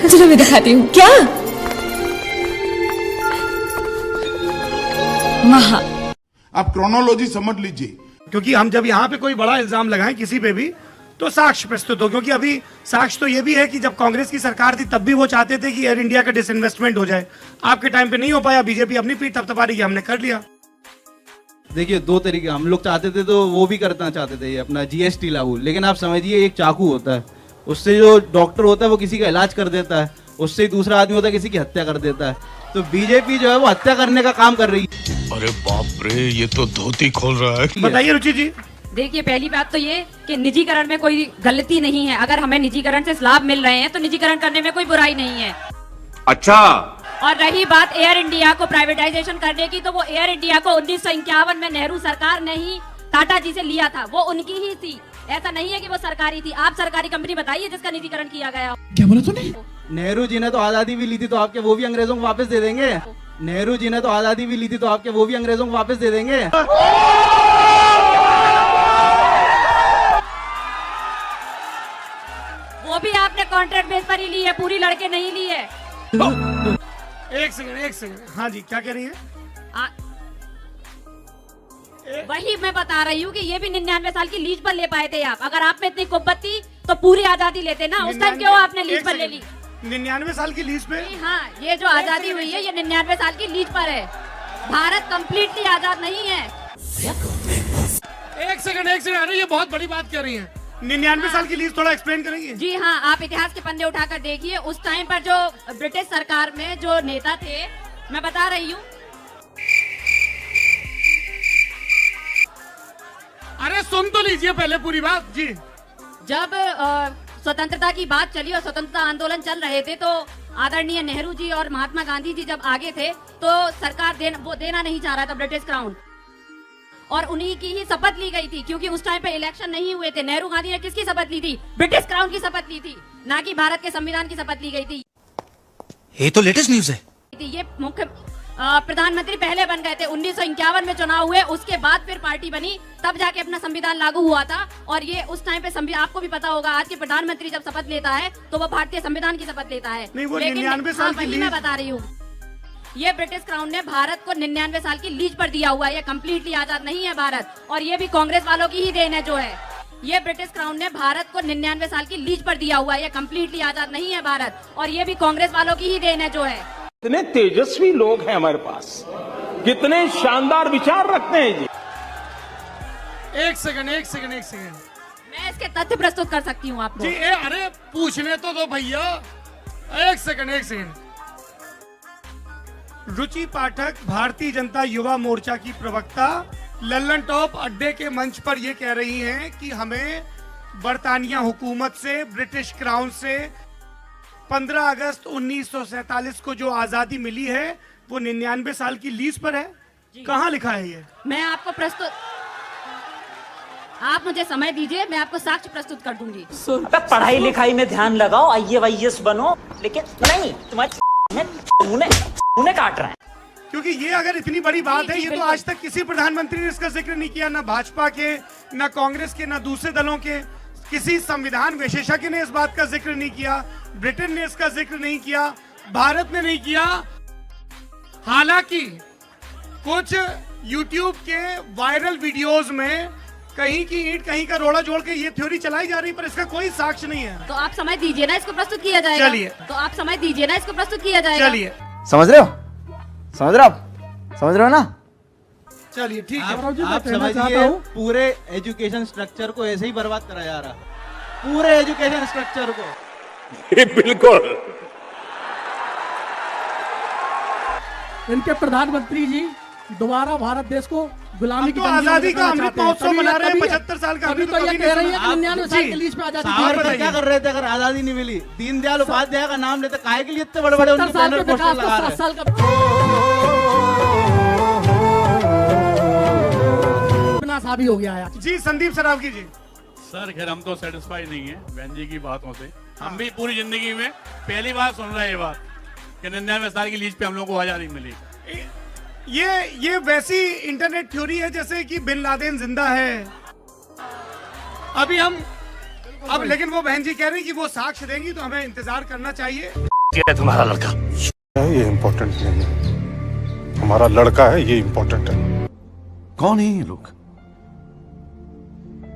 चलो मैं दिखाती हूँ। क्या वहाँ आप क्रोनोलॉजी समझ लीजिए, क्योंकि हम जब यहाँ पे कोई बड़ा इल्जाम लगाएं किसी पे भी तो साक्ष्य प्रस्तुत हो, क्योंकि अभी साक्ष्य तो ये भी है कि जब कांग्रेस की सरकार थी तब भी वो चाहते थे कि एयर इंडिया का डिसइन्वेस्टमेंट हो जाए। आपके टाइम पे नहीं हो पाया, बीजेपी अपनी पीठ थपथपा रही है, हमने कर लिया। देखिए, दो तरीके हम लोग चाहते थे तो वो भी करना चाहते थे, ये अपना जीएसटी लागू। लेकिन आप समझिए, एक चाकू होता है, उससे जो डॉक्टर होता है वो किसी का इलाज कर देता है, उससे ही दूसरा आदमी होता है किसी की हत्या कर देता है। तो बीजेपी जो है वो हत्या करने का काम कर रही है। अरे बाप रे, ये तो धोती खोल रहा है। बताइए रुचि जी। देखिए, पहली बात तो ये कि निजीकरण में कोई गलती नहीं है। अगर हमें निजीकरण से लाभ मिल रहे हैं तो निजीकरण करने में कोई बुराई नहीं है। अच्छा, और रही बात एयर इंडिया को प्राइवेटाइजेशन करने की, तो वो एयर इंडिया को 1951 में नेहरू सरकार ने ही टाटा जी से लिया था, वो उनकी ही थी। ऐसा नहीं है कि वो सरकारी थी। आप सरकारी कंपनी बताइए जिसका निजीकरण किया गया। क्या बोला तूने? नेहरू जी ने तो आजादी भी ली थी, तो आपके वो भी अंग्रेजों को वापस दे देंगे। नेहरू जी ने तो आजादी भी ली थी, तो आपके वो भी अंग्रेजों को वापस दे देंगे। वो भी आपने कॉन्ट्रैक्ट बेस पर ही ली है, पूरी लड़के नहीं ली है। एक सेकंड। हाँ जी, क्या कह रही है? वही मैं बता रही हूँ कि ये भी 99 साल की लीज पर ले पाए थे आप। अगर आप में इतनी कुब्बत थी तो पूरी आजादी लेते ना। उस टाइम क्यों आपने लीज पर ले ली? 99 साल की लीज पे? हाँ, ये जो आजादी हुई है ये 99 साल की लीज पर है। भारत कम्प्लीटली आजाद नहीं है। एक सेकंड, अरे ये बहुत बड़ी बात कह रही हैं। 99 साल की लीज थोड़ा एक्सप्लेन करेंगे? जी हाँ, आप इतिहास के पन्ने उठाकर देखिए। उस टाइम पर जो ब्रिटिश सरकार में जो नेता थे, मैं बता रही हूँ। अरे सुन तो लीजिए पहले पूरी बात जी। जब स्वतंत्रता की बात चली और स्वतंत्रता आंदोलन चल रहे थे, तो आदरणीय नेहरू जी और महात्मा गांधी जी जब आगे थे तो सरकार वो देना नहीं चाह रहा था ब्रिटिश क्राउन, और उन्हीं की ही शपथ ली गई थी। क्योंकि उस टाइम पे इलेक्शन नहीं हुए थे। नेहरू गांधी ने किसकी शपथ ली थी? ब्रिटिश क्राउन की शपथ ली थी, ना कि भारत के संविधान की शपथ ली गई थी। ये तो लेटेस्ट न्यूज है। ये मुख्य प्रधानमंत्री पहले बन गए थे। 1951 में चुनाव हुए, उसके बाद फिर पार्टी बनी, तब जाके अपना संविधान लागू हुआ था। और ये उस टाइम पे आपको भी पता होगा, आज के प्रधानमंत्री जब शपथ लेता है तो वो भारतीय संविधान की शपथ लेता है। नहीं, वो लेकिन 99 साल की लीज। मैं बता रही हूँ, ये ब्रिटिश क्राउन ने भारत को 99 साल की लीज पर दिया हुआ है। ये कम्प्लीटली आजाद नहीं है भारत, और ये भी कांग्रेस वालों की ही देन है। जो है ये ब्रिटिश क्राउन ने भारत को 99 साल की लीज पर दिया हुआ है। ये कम्प्लीटली आजाद नहीं है भारत, और ये भी कांग्रेस वालों की ही देन है। जो है कितने तेजस्वी लोग हैं हमारे पास, कितने शानदार विचार रखते हैं जी। एक सेकंड। मैं इसके तथ्य प्रस्तुत कर सकती हूँ आपको जी। अरे पूछने तो दो भैया। एक सेकंड। रुचि पाठक, भारतीय जनता युवा मोर्चा की प्रवक्ता, लल्लन टॉप अड्डे के मंच पर यह कह रही हैं कि हमें बरतानिया हुकूमत से, ब्रिटिश क्राउन से 15 अगस्त 1947 को जो आजादी मिली है वो 99 साल की लीज पर है। कहाँ लिखा है ये? मैं आपको प्रस्तुत, आप मुझे समय दीजिए, मैं आपको साक्ष्य प्रस्तुत कर दूंगी। पढ़ाई लिखाई में ध्यान लगाओ, IAS बनो, लेकिन नहीं तुम्हारे काट रहे हैं। क्योंकि ये अगर इतनी बड़ी बात है, ये तो आज तक किसी प्रधानमंत्री ने इसका जिक्र नहीं किया, ना भाजपा के, ना कांग्रेस के, ना दूसरे दलों के। किसी संविधान विशेषज्ञ ने इस बात का जिक्र नहीं किया, ब्रिटेन ने इसका जिक्र नहीं किया, भारत ने नहीं किया। हालांकि कुछ YouTube के वायरल वीडियोस में कहीं की ईंट कहीं का रोड़ा जोड़ के ये थ्योरी चलाई जा रही, पर इसका कोई साक्ष्य नहीं है। तो आप समय दीजिए ना, इसको प्रस्तुत किया जाएगा। चलिए। तो आप समय दीजिए ना, इसको प्रस्तुत किया जाएगा। चलिए। समझ रहे हो ना? चलिए ठीक है। आप समझिए, पूरे एजुकेशन स्ट्रक्चर को ऐसे ही बर्बाद करा जा रहा, पूरे एजुकेशन स्ट्रक्चर को। बिल्कुल। इनके प्रधानमंत्री जी दोबारा भारत देश को गुलामी की आजादी का अमृत महोत्सव मना रहे हैं। 75 साल का अमृत। तो ये कह रही है कि 99 साल की लीज पे आजादी। क्या कर रहे थे अगर आजादी नहीं मिली? दीनदयाल उपाध्याय का नाम लेते, काहे के लिए इतने बड़े-बड़े उनके बैनर पोस्टर लगा रहे हैं? 7 साल का बिना भी हो गया है जी। संदीप सरावगी जी। सर खैर हम तो सेटिस्फाई नहीं है बहन जी की बातों से। हम भी पूरी जिंदगी में पहली बार सुन रहे हैं ये बात कि 99 साल की लीज पे हम लोग को आजादी मिली। ये वैसी इंटरनेट थ्योरी है जैसे कि बिन लादेन जिंदा है। अभी हम लेकिन वो बहन जी कह रही कि वो साक्ष्य देंगी, तो हमें इंतजार करना चाहिए। तुम्हारा लड़का ये इम्पोर्टेंट नहीं है, हमारा लड़का है ये इम्पोर्टेंट है। कौन है ये लोग,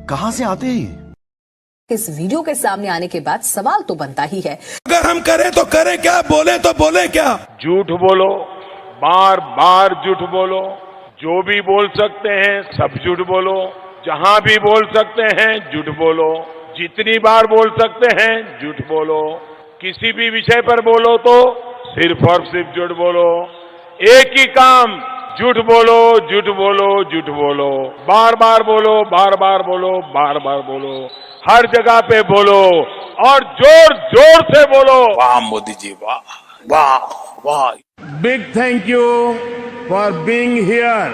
कहां से आते हैं? इस वीडियो के सामने आने के बाद सवाल तो बनता ही है, अगर हम करें तो करें क्या, बोले तो बोले क्या? झूठ बोलो, बार बार झूठ बोलो, जो भी बोल सकते हैं सब झूठ बोलो, जहां भी बोल सकते हैं झूठ बोलो, जितनी बार बोल सकते हैं झूठ बोलो, किसी भी विषय पर बोलो तो सिर्फ और सिर्फ झूठ बोलो। एक ही काम, झूठ बोलो, झूठ बोलो, झूठ बोलो, बार बार बोलो, बार बार बोलो, बार बार बोलो, हर जगह पे बोलो और जोर जोर से बोलो। वाह मोदी जी, वाह वाह वाह। Big thank you for being here.